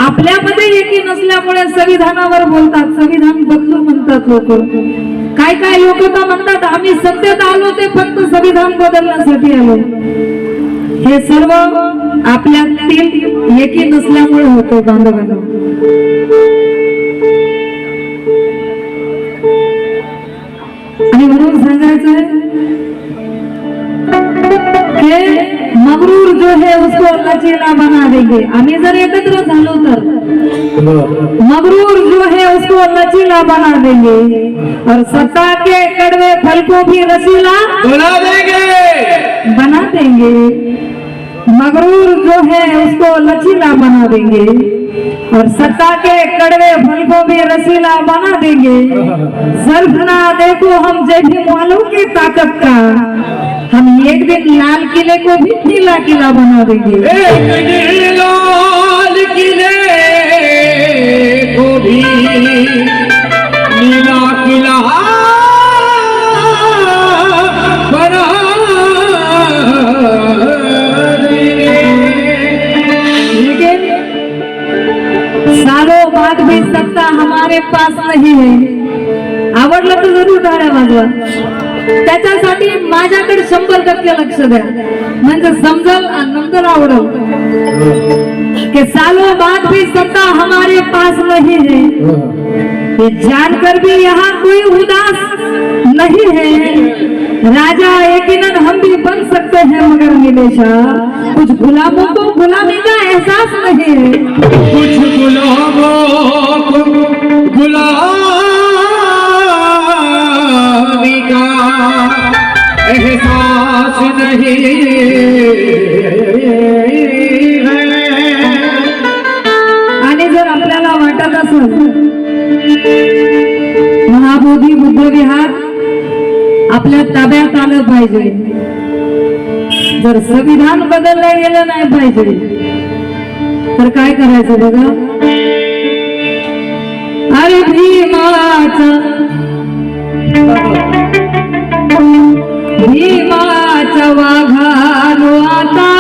आपल्यामध्ये एकी नसल्यामुळे संविधानावर बोलतात, संविधान बदलू म्हणतात लोक. काय काय लोक तर म्हणतात आम्ही सत्तेत आलो ते फक्त संविधान बदलण्यासाठी आलो. हे सर्व आपल्यातील एकी नसल्यामुळे होते बांधवांनो. आणि म्हणून सांगायचंय कि मगरूर जो है उसको अल्लाह चीला बना देंगे. आम्ही जर एकत्र झालो तर मगरूर जो है उसको अल्लाह चीला बना देंगे और सत्ता के कड़वे फल को भी रसीला बना देंगे. मगरूर जो है उसको लचीला बना देंगे और सत्ता के कड़वे फल को भी रसीला बना देंगे. जरफना देखो हम जैसे वालों की ताकत का, हम एक दिन लाल किले को भी नीला किला बना देंगे. लाल किले को भी नीला किला बना देंगे. लेकिन सालों बाद भी सत्ता हमारे पास नहीं है. आवडलं तर जरूर टाळ्या वाजवा. त्याच्यासाठी माझ्याकडे 100% लक्ष द्या, म्हणजे समजल आणि नंतर आवडल कि सालों बाद भी सत्ता हमारे पास नहीं है. ये जानकर भी यहाँ कोई उदास नहीं है. राजा यकीनन हम भी बन सकते हैं मगर निलेशा कुछ गुलामों को गुलामी का एहसास नहीं है. कुछ गुलामों को गुलामी का एहसास नहीं है. आणि जर आपल्याला वाटत असेल महाबोधी बुद्ध विहार आपल्या ताब्यात आलं पाहिजे, जर संविधान बदललं गेलं नाही पाहिजे तर काय करायचं बघा. अरे भीमाचा वाघानो आता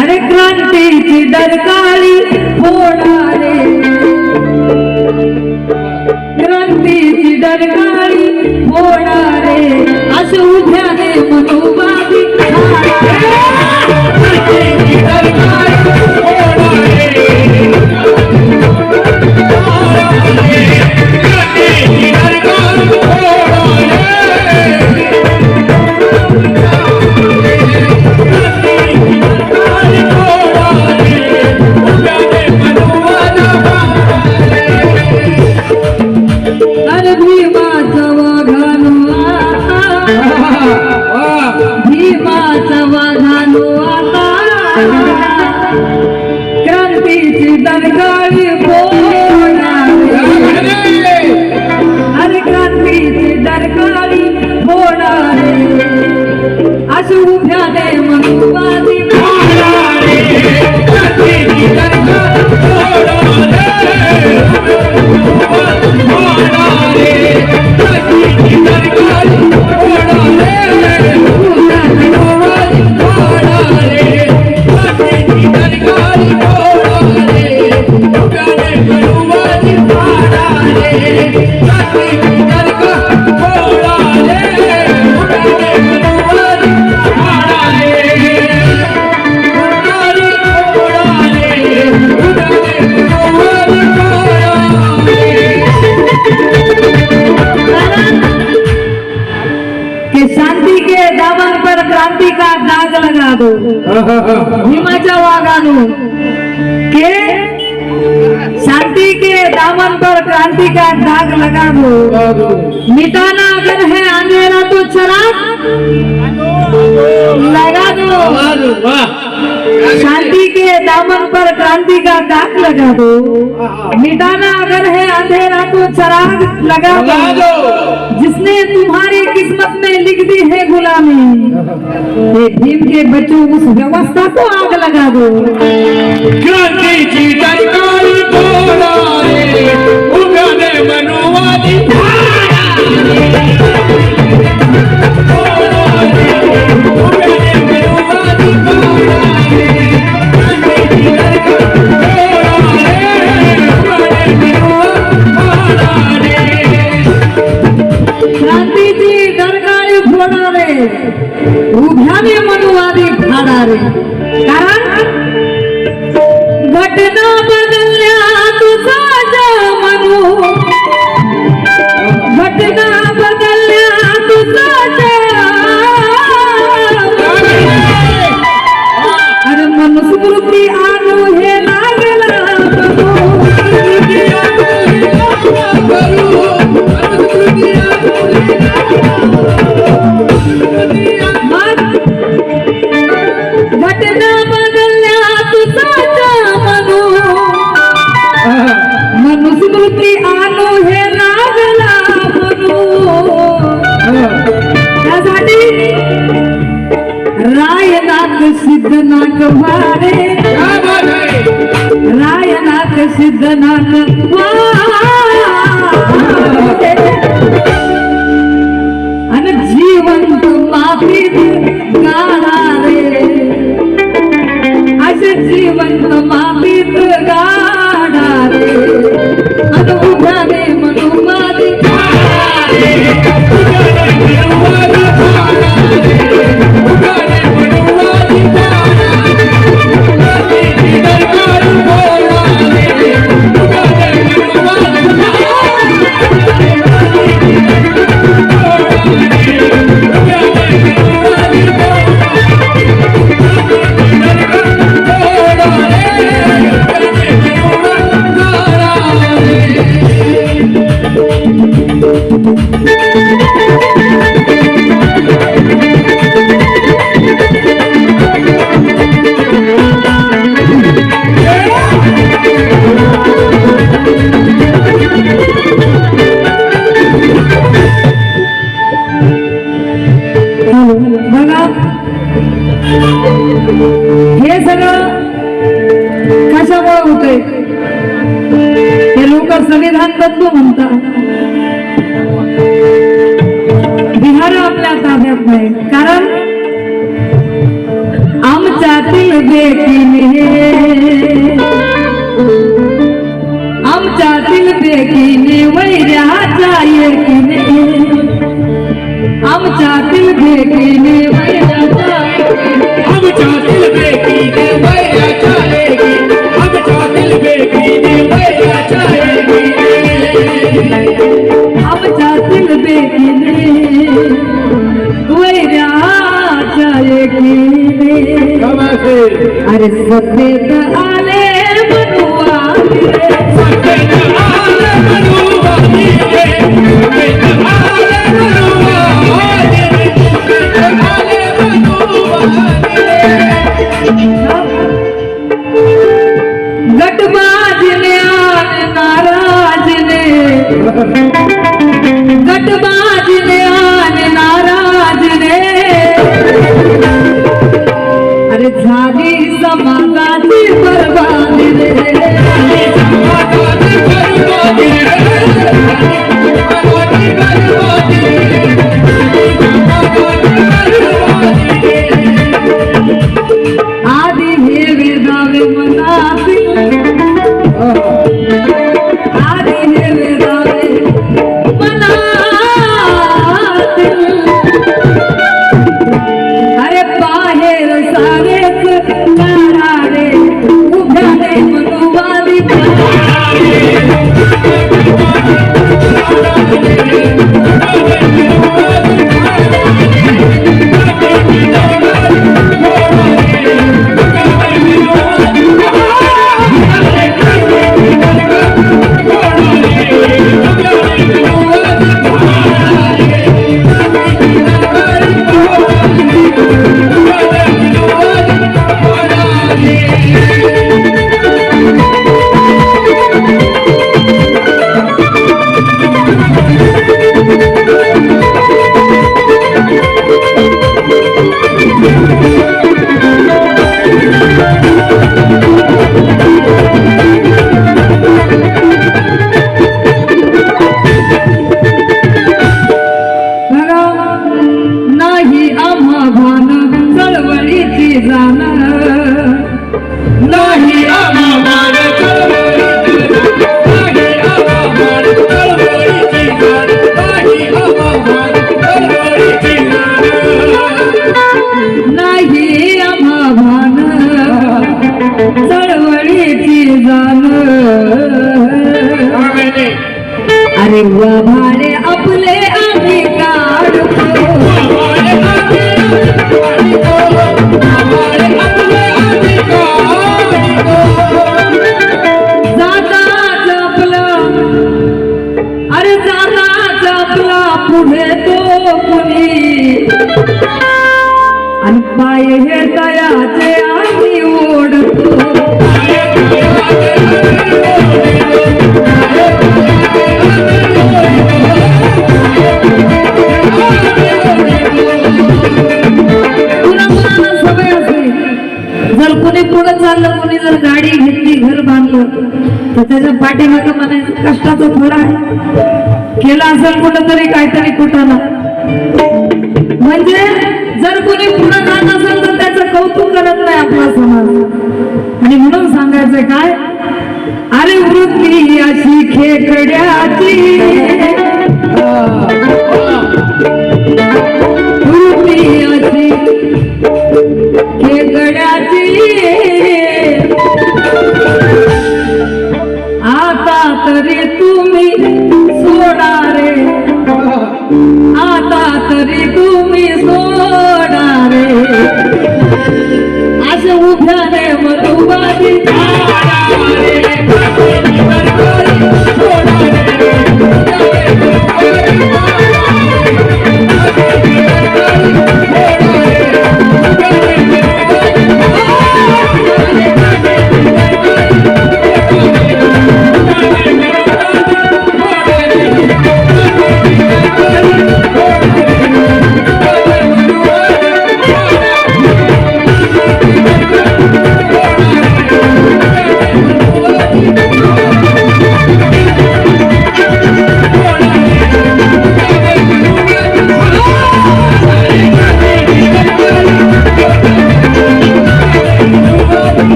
अरे क्रांतीची डरकाळी फोडारे, क्रांतीची डरकाळी फोडारे असं उभ्याने मनोबाजी क्रांतीची डरकाळी फोडारे. क्रांतीची दरकाळी फोडारे, अरे क्रांतीची दरकाळी फोडारे अशी उभ्याने मनोबाजी फोडारे. क्रांतीची दरकाळी फोडारे, क्रांतीची दरकाळी फोडारे. कि शांति के दामन पर क्रांति का दाग लगा दो भीमाच्या वागानो के शांति के दामन पर क्रांति का दाग लगा दो मिटाना अगर है अंधेरा तो चराग लगा दो शांति के दामन पर क्रांति का दाग लगा दो मिटाना अगर है अंधेरा तो चराग लगा दो जिसने तुम्हारी किस्मत में लिख दी है गुलामी ये भीम के बच्चों उस व्यवस्था को आग लगा दो क्रांतीची सरकारी बोला रे उगाने मनुवादी क्रांतीची गरगाळी फोडारे उभ्याने मनुवादी फाडारे कारण घटना बदलल्या तुझा मनू घटना बदलल्या तुझा अरे मनुस्मृती आणू हे लागला घटना बदलल्या तुझा मनू मनुस्मृती आणू हे लागला म्हणू त्यासाठी रायनाक सिद्धनाक वाडे रायनाक सिद्धनाक वाडे आणि जिवंत मातीत गाडा रे असे जिवंत मातीत गाडा रे आणि उभ्याने मनुवादी बघा हे सगळं कशामुळे होतंय हे लोक संविधान तत्व म्हणतात बिहार आपल्या ताब्यात नाही कारण आमच्यातील बेकीने आमच्यातील बेकीने वैर्याच्या एकीने आमच्यातील बेकीने वैर्याच्या आमच्यातील बेकीने वैराच्या लेकी आमच्यातील बेकीने वैराच्या आमच्यातील बेकीने वैर्याच्या एकीने अरे सत्तेत आले मनुवादी सत्तेत आले मनुवादी सत्तेत आले मनुवादी सत्तेत आले मनुवादी गटबाजने आणि नाराजने गटबाजने आणि नाराजने अरे झाली समाजाची बरबादी रे समाजाची बरबादी आधी हे वेदावे मनातील आधी हे वेदावे जाण आमेने अरे वा भाडे आपले आम्ही काढतो आवाळे आपले आधी काढतो जाताच आपला अरे जाताच आपला पुढे तो कुणी आणि पाय हे तयाचे आम्ही ओढतो जर कोणी पुढे चाललं कोणी जर गाडी घेतली घर बांधलं तर त्याच्या पाठीमागं म्हणायचं कष्टाचं फळ आहे केलं असेल कुठंतरी काहीतरी कुठाला म्हणजे जर कोणी पुढे जात असेल तर त्याचं कौतुक करत नाही आपला समाज आणि म्हणून सांगायचं काय अरे वृत्ती अशी खेकड्याची वृत्ती अशी खेकड्याची आता तरी तुम्ही सोडा रे आता तरी तुम्ही सोडा रे असे उभ्याने मधुबाजी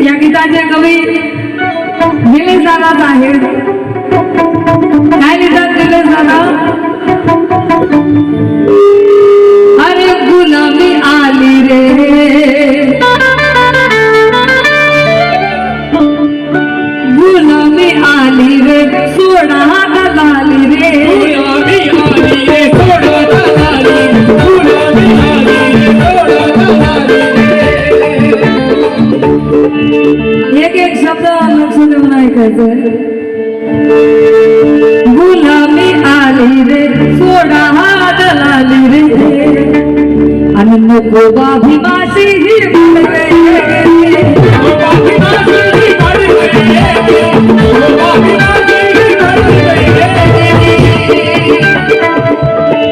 या गीताचे कवी निलेश दादाच आहेत काय लिहितात निलेश दादा अरे गुलामी आली रे गुलामी आली रे सोडा दलाली रे गुलामी आली रे सोडा दलाली गुलामी आली रे सोडा दलाली एक एक शब्द लक्ष देऊन ऐकायचं गुलामी आली रे सोडा दलाली रे आणि नको बाभिमाशी ही म्हणवे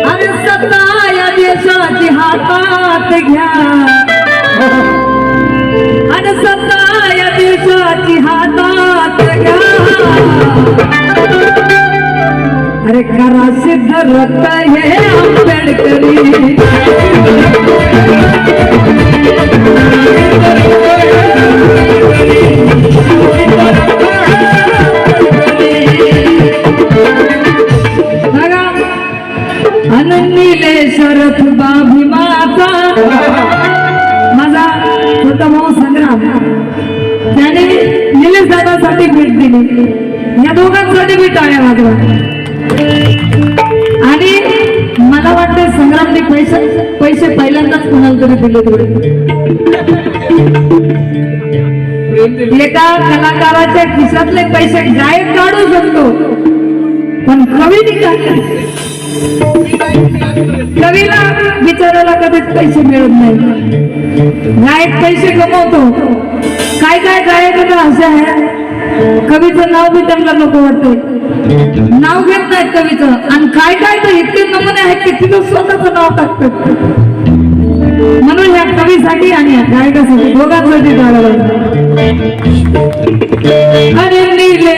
अरे सत्ता या देशाची हातात घ्या आणि सत्ता या देशाची हातात घ्या अरे करा सिद्ध रक्त हे आंबेडकरी बघा अनन्नीले शरथ बाभिमाचा माझा छोटा भाऊ संग्राम त्याने निलेश दादासाठी भेट दिली या दोघांसाठी मी टाळ्या वाजवा आणि मला वाटतं संग्रामने पैसे पहिल्यांदाच कोणाला तरी दिले थोडे एका कलाकाराच्या खिशातले पैसे गायक काढू शकतो पण कवीने काय कवीला बिचाराला कधीच पैसे मिळत नाही गायक पैसे कमवतो काय काय गायक असे आहे कवीचं नाव बी त्यांना नको वाटतंय नाव घेत नाहीत कवीचं आणि काय काय तर इतके नमुने आहेत की तिथं स्वतःचं नाव टाकतात म्हणून ह्या कवीसाठी आणि या गायकासाठी दोघांसाठी झालं अरे नीले